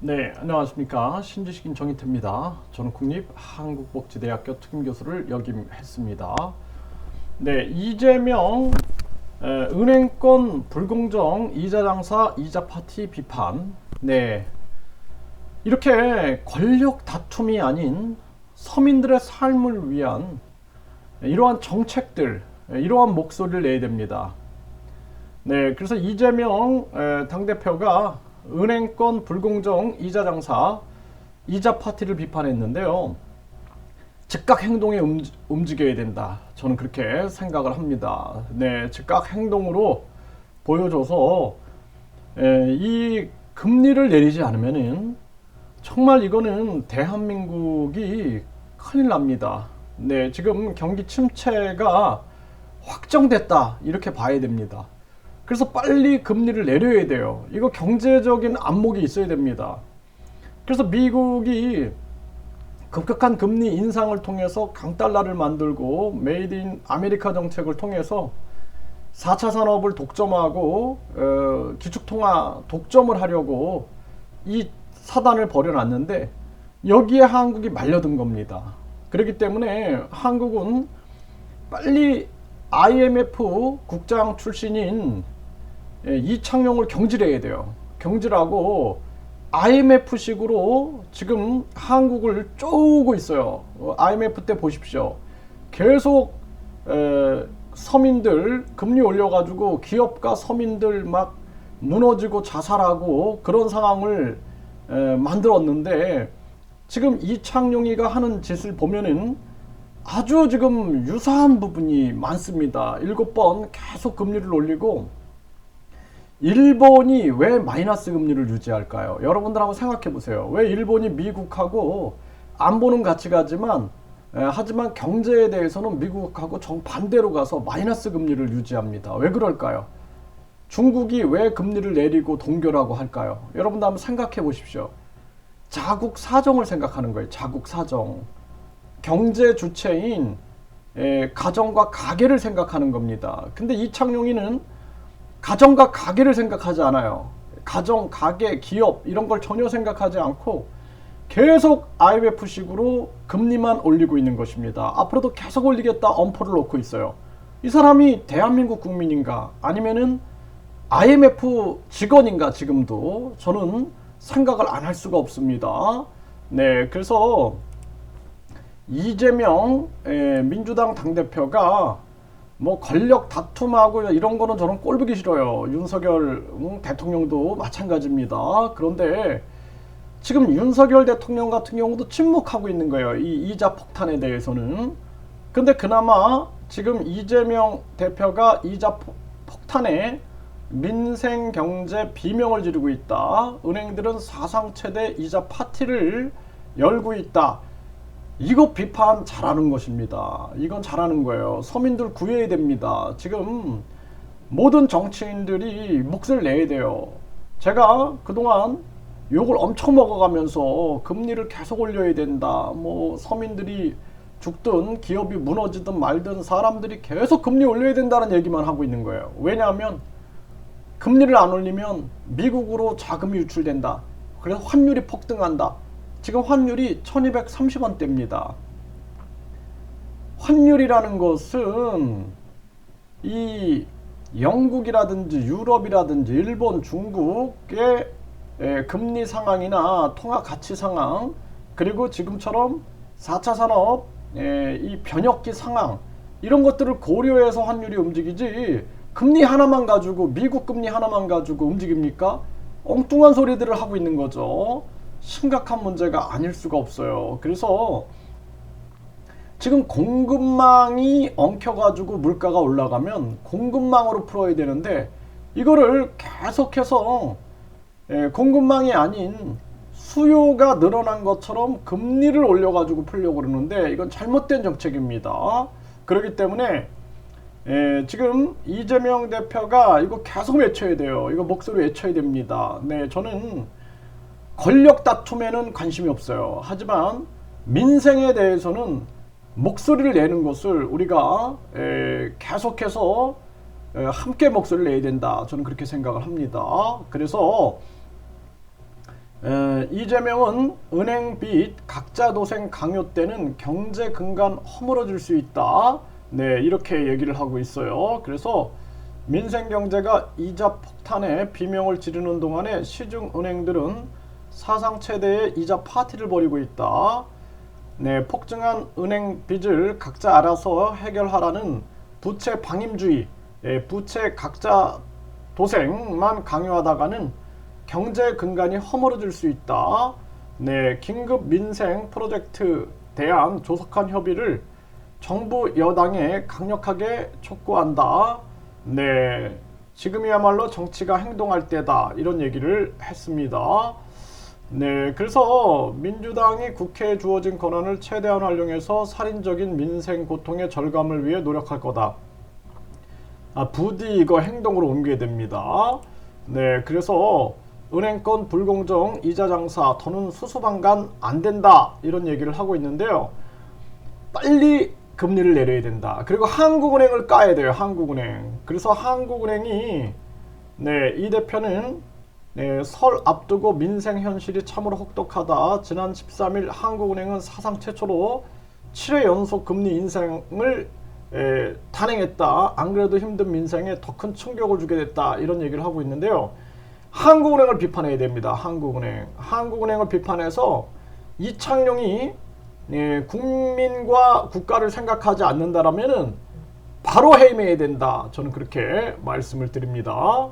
네, 안녕하십니까. 신지식인 정희태입니다. 저는 국립한국복지대학교 특임교수를 역임했습니다. 네, 이재명 은행권 불공정 이자 장사 이자 파티 비판. 네, 이렇게 권력 다툼이 아닌 서민들의 삶을 위한 이러한 정책들, 이러한 목소리를 내야 됩니다. 네, 그래서 이재명 당대표가 은행권 불공정 이자 장사 이자 파티를 비판했는데요. 즉각 행동에 움직여야 된다. 저는 그렇게 생각을 합니다. 네, 즉각 행동으로 보여줘서 이 금리를 내리지 않으면은 정말 이거는 대한민국이 큰일 납니다. 네, 지금 경기 침체가 확정됐다. 이렇게 봐야 됩니다. 그래서 빨리 금리를 내려야 돼요. 이거 경제적인 안목이 있어야 됩니다. 그래서 미국이 급격한 금리 인상을 통해서 강달러를 만들고 메이드 인 아메리카 정책을 통해서 4차 산업을 독점하고 기축통화 독점을 하려고 이 사단을 벌여놨는데 여기에 한국이 말려든 겁니다. 그렇기 때문에 한국은 빨리 IMF 국장 출신인 이창용을 경질해야 돼요. 경질하고 IMF식으로 지금 한국을 쪼우고 있어요. IMF 때 보십시오. 계속 서민들 금리 올려가지고 기업가 서민들 막 무너지고 자살하고 그런 상황을 만들었는데 지금 이창용이가 하는 짓을 보면은 아주 지금 유사한 부분이 많습니다. 7번 계속 금리를 올리고 일본이 왜 마이너스 금리를 유지할까요? 여러분들 한번 생각해 보세요. 왜 일본이 미국하고 안보는 같이 가지만 하지만 경제에 대해서는 미국하고 정반대로 가서 마이너스 금리를 유지합니다. 왜 그럴까요? 중국이 왜 금리를 내리고 동결하고 할까요? 여러분들 한번 생각해 보십시오. 자국 사정을 생각하는 거예요. 자국 사정. 경제 주체인 가정과 가계를 생각하는 겁니다. 근데 이창용이는 가정과 가계를 생각하지 않아요. 가정, 가계, 기업 이런 걸 전혀 생각하지 않고 계속 IMF식으로 금리만 올리고 있는 것입니다. 앞으로도 계속 올리겠다 엄포를 놓고 있어요. 이 사람이 대한민국 국민인가 아니면은 IMF 직원인가 지금도 저는 생각을 안 할 수가 없습니다. 네, 그래서 이재명 민주당 당대표가 뭐 권력 다툼하고 이런 거는 저는 꼴보기 싫어요. 윤석열 대통령도 마찬가지입니다. 그런데 지금 윤석열 대통령 같은 경우도 침묵하고 있는 거예요. 이 이자 폭탄에 대해서는. 근데 그나마 지금 이재명 대표가 이자 폭탄에 민생 경제 비명을 지르고 있다. 은행들은 사상 최대 이자 파티를 열고 있다. 이거 비판 잘하는 것입니다. 이건 잘하는 거예요. 서민들 구해야 됩니다. 지금 모든 정치인들이 몫을 내야 돼요. 제가 그동안 욕을 엄청 먹어가면서 금리를 계속 올려야 된다. 뭐 서민들이 죽든 기업이 무너지든 말든 사람들이 계속 금리 올려야 된다는 얘기만 하고 있는 거예요. 왜냐하면 금리를 안 올리면 미국으로 자금이 유출된다. 그래서 환율이 폭등한다. 지금 환율이 1230원대입니다. 환율이라는 것은 이 영국이라든지 유럽이라든지 일본, 중국의 금리 상황이나 통화 가치 상황 그리고 지금처럼 4차 산업 이 변혁기 상황 이런 것들을 고려해서 환율이 움직이지 금리 하나만 가지고 미국 금리 하나만 가지고 움직입니까? 엉뚱한 소리들을 하고 있는 거죠. 심각한 문제가 아닐 수가 없어요. 그래서 지금 공급망이 엉켜가지고 물가가 올라가면 공급망으로 풀어야 되는데 이거를 계속해서 공급망이 아닌 수요가 늘어난 것처럼 금리를 올려가지고 풀려고 그러는데 이건 잘못된 정책입니다. 그렇기 때문에 지금 이재명 대표가 이거 계속 외쳐야 돼요. 이거 목소리 외쳐야 됩니다. 네, 저는 권력 다툼에는 관심이 없어요. 하지만 민생에 대해서는 목소리를 내는 것을 우리가 계속해서 함께 목소리를 내야 된다. 저는 그렇게 생각을 합니다. 그래서 이재명은 은행 빚 각자 도생 강요 때는 경제 근간 허물어질 수 있다. 네, 이렇게 얘기를 하고 있어요. 그래서 민생 경제가 이자 폭탄에 비명을 지르는 동안에 시중 은행들은 사상 최대의 이자 파티를 벌이고 있다. 네, 폭증한 은행 빚을 각자 알아서 해결하라는 부채 방임주의, 부채 각자 도생만 강요하다가는 경제 근간이 허물어질 수 있다. 네, 긴급 민생 프로젝트 대안 조속한 협의를 정부 여당에 강력하게 촉구한다. 네, 지금이야말로 정치가 행동할 때다. 이런 얘기를 했습니다. 네, 그래서 민주당이 국회에 주어진 권한을 최대한 활용해서 살인적인 민생 고통의 절감을 위해 노력할 거다. 부디 이거 행동으로 옮겨야 됩니다. 네, 그래서 은행권 불공정 이자 장사 더는 수수방관 안 된다. 이런 얘기를 하고 있는데요. 빨리 금리를 내려야 된다. 그리고 한국은행을 까야 돼요. 한국은행. 그래서 한국은행이 네, 이 대표는 네, 설 앞두고 민생 현실이 참으로 혹독하다. 지난 13일 한국은행은 사상 최초로 7회 연속 금리 인상을 단행했다. 안 그래도 힘든 민생에 더 큰 충격을 주게 됐다. 이런 얘기를 하고 있는데요. 한국은행을 비판해야 됩니다. 한국은행을 비판해서 이창용이 국민과 국가를 생각하지 않는다라면은 바로 해임해야 된다. 저는 그렇게 말씀을 드립니다.